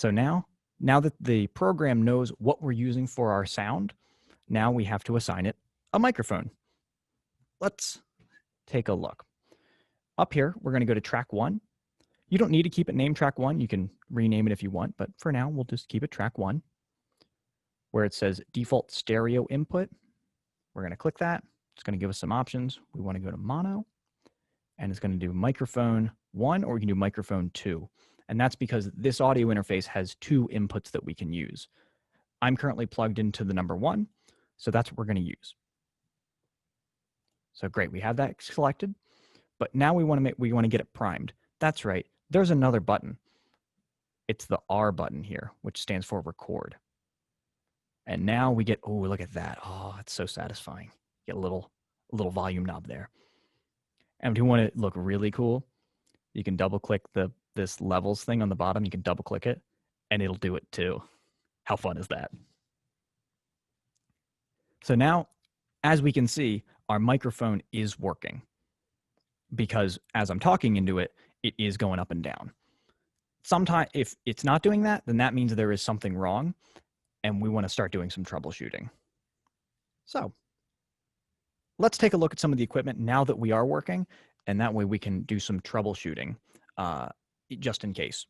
So now that the program knows what we're using for our sound, now we have to assign it a microphone. Let's take a look. Up here, we're going to go to track 1. You don't need to keep it named track 1. You can rename it if you want, but for now, we'll just keep it track 1, where it says default stereo input. We're going to click that. It's going to give us some options. We want to go to mono, and it's going to do microphone 1, or we can do microphone 2. And that's because this audio interface has 2 inputs that we can use. I'm currently plugged into the number 1, so that's what we're going to use. So great, we have that selected, but now we want to get it primed. That's right. There's another button. It's the R button here, which stands for record. And now we get, oh, look at that. Oh, it's so satisfying. Get a little volume knob there. And if you want it to look really cool, you can double click this levels thing on the bottom. You can double click it and it'll do it too. How fun is that? So now, as we can see, our microphone is working because as I'm talking into it, it is going up and down. Sometimes if it's not doing that, then that means there is something wrong and we want to start doing some troubleshooting. So let's take a look at some of the equipment now that we are working, and that way we can do some troubleshooting just in case.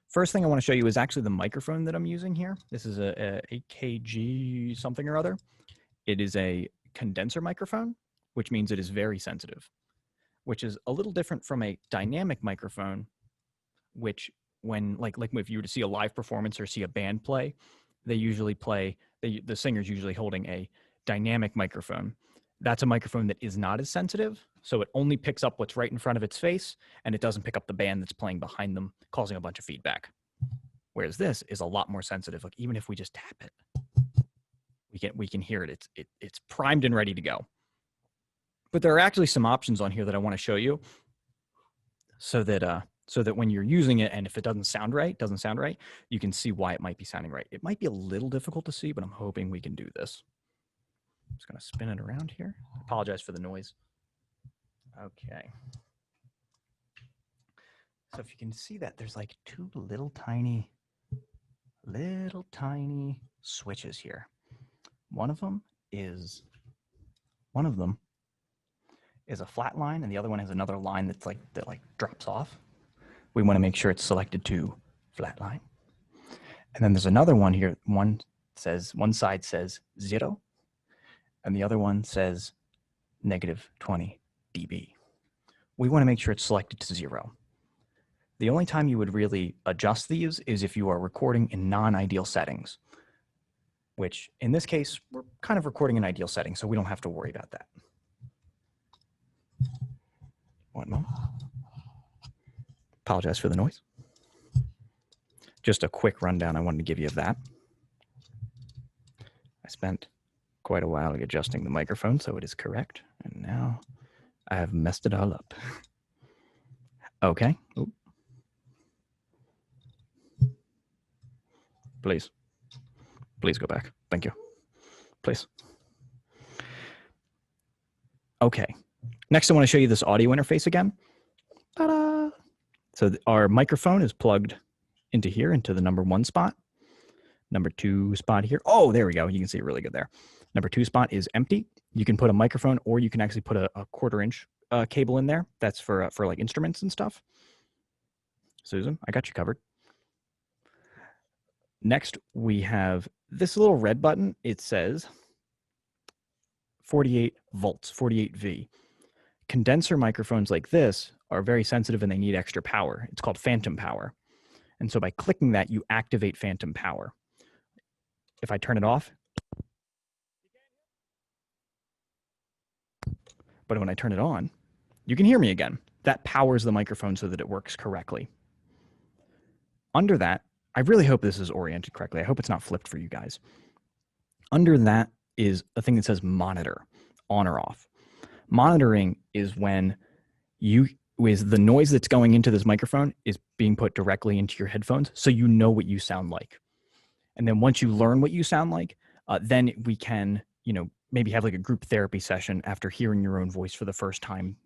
First thing I want to show you is actually the microphone that I'm using here. This is a AKG something or other. It is a condenser microphone, which means it is very sensitive, which is a little different from a dynamic microphone, which when like if you were to see a live performance or see a band play, they usually play, the singer's usually holding a dynamic microphone. That's a microphone that is not as sensitive, so it only picks up what's right in front of its face, and it doesn't pick up the band that's playing behind them, causing a bunch of feedback. Whereas this is a lot more sensitive. Like even if we just tap it, we can hear it. It's primed and ready to go. But there are actually some options on here that I want to show you, so that when you're using it, and if it doesn't sound right, you can see why it might be sounding right. It might be a little difficult to see, but I'm hoping we can do this. I'm just going to spin it around here. I apologize for the noise. Okay. So if you can see that, there's like 2 little tiny switches here. One of them is a flat line, and the other one has another line that drops off. We want to make sure it's selected to flat line. And then there's another one here. One side says 0, and the other one says -20 dB. We want to make sure it's selected to 0. The only time you would really adjust these is if you are recording in non-ideal settings, which in this case, we're kind of recording in ideal settings, so we don't have to worry about that. One moment. Apologize for the noise. Just a quick rundown I wanted to give you of that. I spent quite a while adjusting the microphone so it is correct, and now I have messed it all up. Okay. Ooh. Please go back. Thank you. Please. Okay. Next, I want to show you this audio interface again. Ta-da! So our microphone is plugged into here, into the number 1 spot. Number 2 spot here. Oh, there we go. You can see it really good there. Number 2 spot is empty. You can put a microphone, or you can actually put a 1/4-inch cable in there. That's for like instruments and stuff. Susan, I got you covered. Next, we have this little red button. It says 48 volts, 48V. Condenser microphones like this are very sensitive and they need extra power. It's called phantom power. And so by clicking that, you activate phantom power. If I turn it off, but when I turn it on, you can hear me again. That powers the microphone so that it works correctly. Under that, I really hope this is oriented correctly. I hope it's not flipped for you guys. Under that is a thing that says monitor, on or off. Monitoring is when the noise that's going into this microphone is being put directly into your headphones, so you know what you sound like. And then once you learn what you sound like, then we can, maybe have like a group therapy session after hearing your own voice for the first time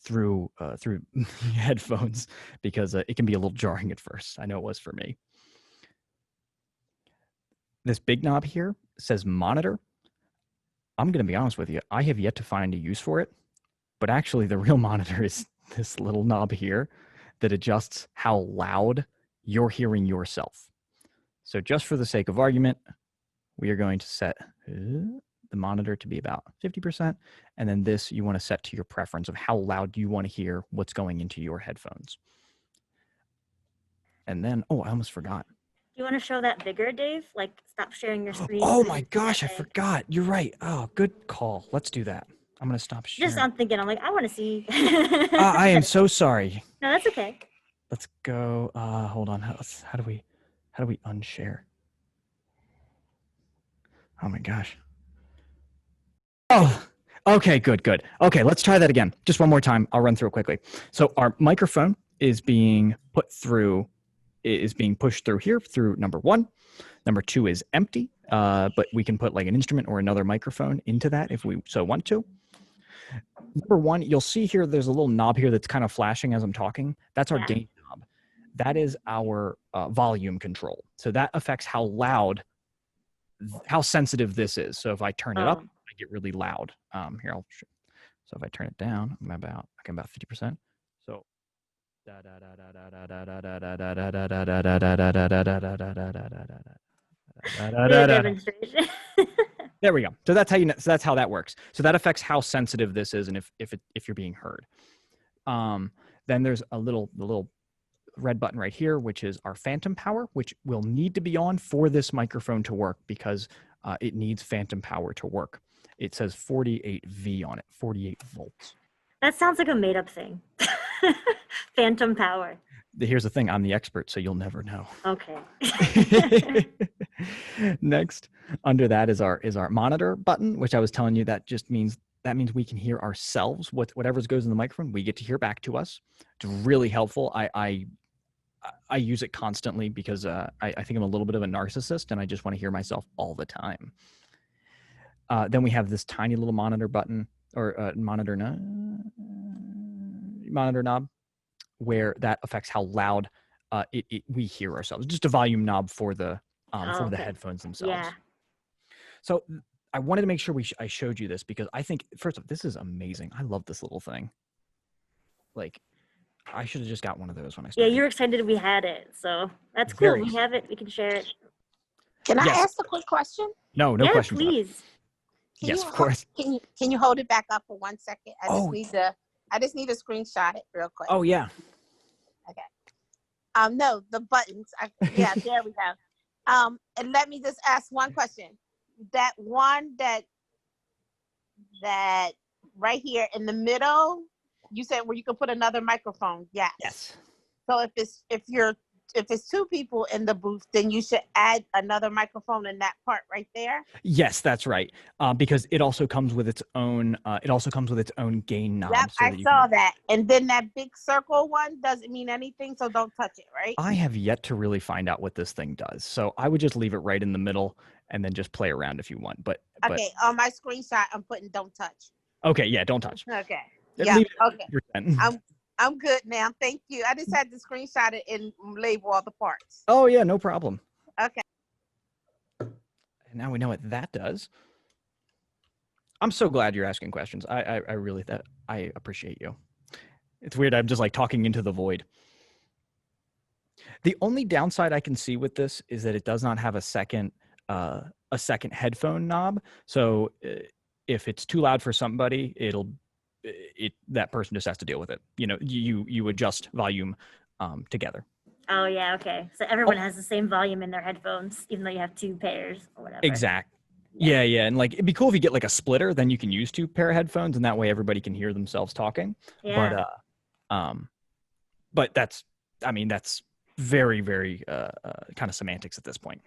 through headphones because it can be a little jarring at first. I know it was for me. This big knob here says monitor. I'm going to be honest with you. I have yet to find a use for it, but actually the real monitor is this little knob here that adjusts how loud you're hearing yourself. So just for the sake of argument, we are going to set the monitor to be about 50%. And then this you want to set to your preference of how loud you want to hear what's going into your headphones. And then, oh, I almost forgot. Do you want to show that bigger, Dave? Like, stop sharing your screen. Oh my gosh, I forgot. You're right. Oh, good call. Let's do that. I'm going to stop sharing. Just I'm thinking, I'm like, I want to see. I am so sorry. No, that's okay. Let's go. Hold on. How do we unshare? Oh my gosh. Oh, okay, good. Okay, let's try that again. Just one more time. I'll run through it quickly. So our microphone is being pushed through here through number 1. Number 2 is empty, but we can put like an instrument or another microphone into that if we so want to. Number 1, you'll see here there's a little knob here that's kind of flashing as I'm talking. That's our gain knob. That is our volume control. So that affects how loud, how sensitive this is. So if I turn it up, I get really loud. Here, so if I turn it down, I'm about 50%. So Demonstration. there we go. So that's how that works. So that affects how sensitive this is and if you're being heard. Then there's the little red button right here, which is our phantom power, which will need to be on for this microphone to work because it needs phantom power to work. It says 48V on it, 48 volts. That sounds like a made-up thing. Phantom power. Here's the thing. I'm the expert, so you'll never know. Okay. Next, under that is our monitor button, which I was telling you that means we can hear ourselves. Whatever goes in the microphone, we get to hear back to us. It's really helpful. I use it constantly because I think I'm a little bit of a narcissist and I just want to hear myself all the time. Then we have this tiny little monitor button or monitor knob where that affects how loud we hear ourselves. Just a volume knob for the headphones themselves. Yeah. So I wanted to make sure I showed you this because I think, first off, this is amazing. I love this little thing. Like, I should have just got one of those when I started. Yeah, you're excited we had it. So that's cool. We have it. We can share it. Can I ask a quick question? No question. Please. Yes, of course. Can you hold it back up for 1 second? I just need to screenshot it real quick. Oh yeah. Okay. No, the buttons. There we go. And let me just ask one question. That one that right here in the middle, you said where you could put another microphone. Yes. Yes. So if it's 2 people in the booth, then you should add another microphone in that part right there. Yes, that's right. Because it also comes with its own. Gain knob. Yep, I saw that. And then that big circle one doesn't mean anything, so don't touch it, right? I have yet to really find out what this thing does, so I would just leave it right in the middle and then just play around if you want. But okay, on my screenshot, I'm putting "don't touch." Okay, yeah, don't touch. Okay. Yeah. Okay. I'm good now. Thank you. I just had to screenshot it and label all the parts. Oh yeah, no problem. Okay. And now we know what that does. I'm so glad you're asking questions. I really appreciate you. It's weird. I'm just like talking into the void. The only downside I can see with this is that it does not have a second headphone knob. So if it's too loud for somebody, that person just has to deal with it. You know, you adjust volume together. Oh yeah, okay. So everyone has the same volume in their headphones, even though you have 2 pairs or whatever. Exactly. Yeah, and like it'd be cool if you get like a splitter, then you can use 2 pair of headphones, and that way everybody can hear themselves talking. Yeah. But that's very, very kind of semantics at this point.